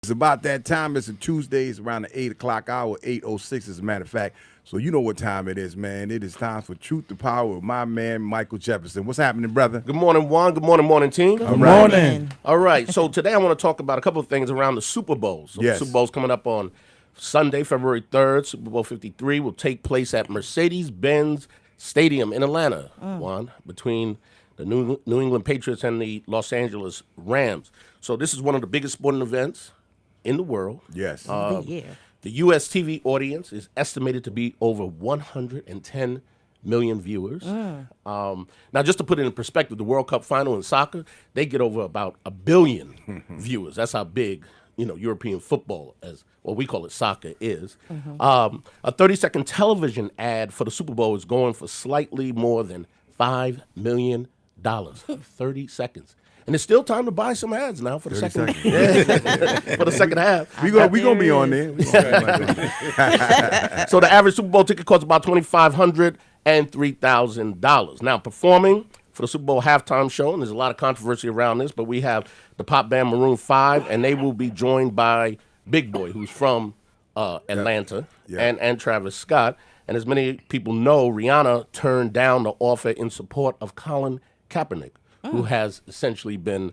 It's about that time. It's a Tuesday. It's around the 8 o'clock hour, 8:06 as a matter of fact. So you know what time it is, man. It is time for Truth to Power with my man, Michael Jefferson. What's happening, brother? Good morning, Juan. Good morning, team. Good morning. All right. So today I want to talk about a couple of things around the Super Bowl. So Yes. the Super Bowl's coming up on Sunday, February 3rd. Super Bowl 53 will take place at Mercedes-Benz Stadium in Atlanta, Juan, between the New England Patriots and the Los Angeles Rams. So this is one of the biggest sporting events in the world. Yes. The year. The U.S. TV audience is estimated to be over 110 million viewers. Now, just to put it in perspective, the World Cup final in soccer, they get over about 1 billion viewers. That's how big, European football, as what we call it, soccer, is. A 30-second television ad for the Super Bowl is going for slightly more than $5 million. 30 seconds. And it's still time to buy some ads now for the second for the second half. We gonna be on there. So the average Super Bowl ticket costs about $2,500 and $3,000. Now, performing for the Super Bowl halftime show, and there's a lot of controversy around this, but we have the pop band Maroon 5, and they will be joined by Big Boy, who's from Atlanta, and Travis Scott. And as many people know, Rihanna turned down the offer in support of Colin Kaepernick, who has essentially been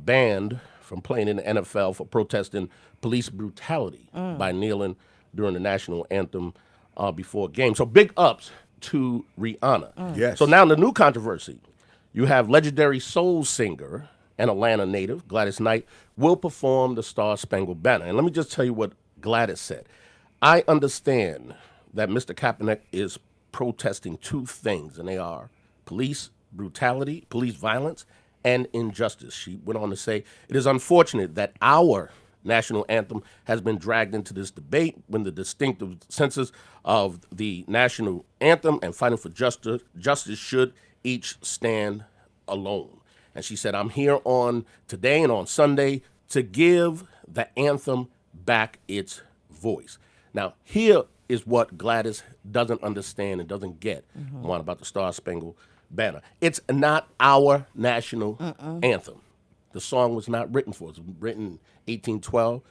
banned from playing in the NFL for protesting police brutality by kneeling during the national anthem before a game. So big ups to Rihanna. Yes. So now the new controversy, you have legendary soul singer and Atlanta native Gladys Knight will perform the Star Spangled Banner. And let me just tell you what Gladys said. I understand that Mr. Kaepernick is protesting two things, and they are police brutality, police violence, and injustice. She went on to say, it is unfortunate that our national anthem has been dragged into this debate when the distinctive senses of the national anthem and fighting for justice should each stand alone. And she said, I'm here on today and on Sunday to give the anthem back its voice. Now, here is what Gladys doesn't understand and doesn't get one about the Star Spangled Banner. It's not our national anthem. The song was not written for us. It was written in 1812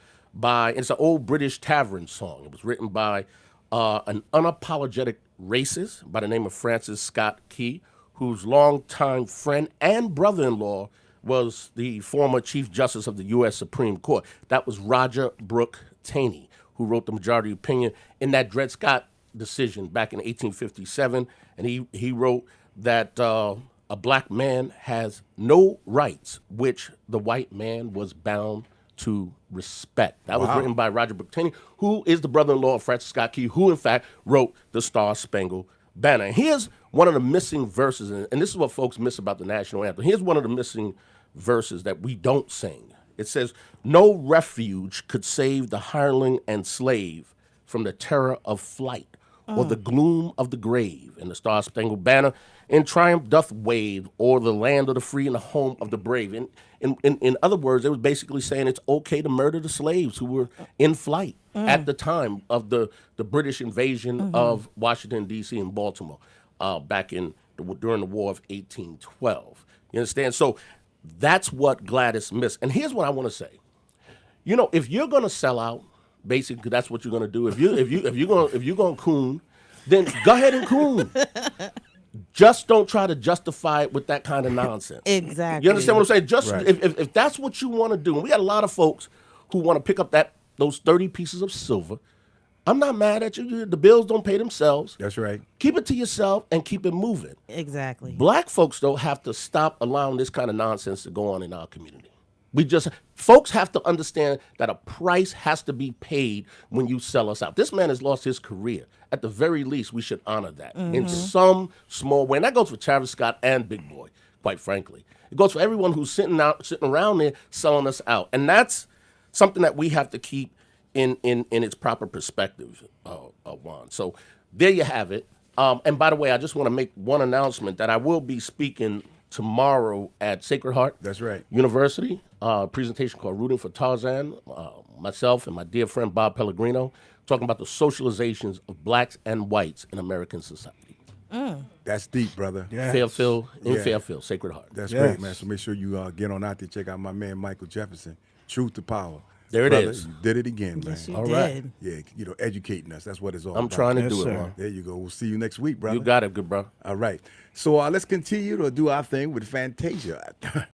it's an old British tavern song. It was written by an unapologetic racist by the name of Francis Scott Key, whose longtime friend and brother-in-law was the former Chief Justice of the U.S. Supreme Court. That was Roger Brooke Taney, who wrote the majority opinion in that Dred Scott decision back in 1857. And he wrote that a black man has no rights which the white man was bound to respect. That was written by Roger Brooke Taney, who is the brother-in-law of Francis Scott Key, who in fact wrote the Star Spangled Banner. And here's one of the missing verses, and this is what folks miss about the national anthem. Here's one of the missing verses that we don't sing. It says, no refuge could save the hireling and slave from the terror of flight or the gloom of the grave. And the Star Spangled Banner in triumph doth wave o'er the land of the free and the home of the brave. In other words, it was basically saying it's okay to murder the slaves who were in flight at the time of the British invasion of Washington, D.C. and Baltimore back during the War of 1812. You understand? So that's what Gladys missed. And here's what I want to say. If you're going to sell out, basically that's what you're going to do. If you're going to coon, then go ahead and coon. Just don't try to justify it with that kind of nonsense. Exactly. You understand what I'm saying? Just Right. if that's what you want to do, and we got a lot of folks who want to pick up those 30 pieces of silver. I'm not mad at you. The bills don't pay themselves. That's right. Keep it to yourself and keep it moving. Exactly. Black folks, though, have to stop allowing this kind of nonsense to go on in our community. Folks have to understand that a price has to be paid when you sell us out. This man has lost his career. At the very least, we should honor that in some small way. And that goes for Travis Scott and Big Boy, quite frankly. It goes for everyone who's sitting around there selling us out. And that's something that we have to keep in its proper perspective, Juan. So there you have it. And by the way, I just want to make one announcement that I will be speaking tomorrow at Sacred Heart That's right. University, presentation called Rooting for Tarzan, myself and my dear friend Bob Pellegrino, talking about the socializations of blacks and whites in American society. That's deep, brother. Fairfield, Yeah. Fairfield, Sacred Heart. That's Yes. great, man. So make sure you get on out there, check out my man Michael Jefferson. Truth to Power. There it Brother, is. you did it again, man. Yes, you All right. did. Yeah, educating us. That's what it's all I'm about. trying to Yes, do it, sir. man. There you go. We'll see you next week, brother. You got it, good bro. All right. So let's continue to do our thing with Fantasia.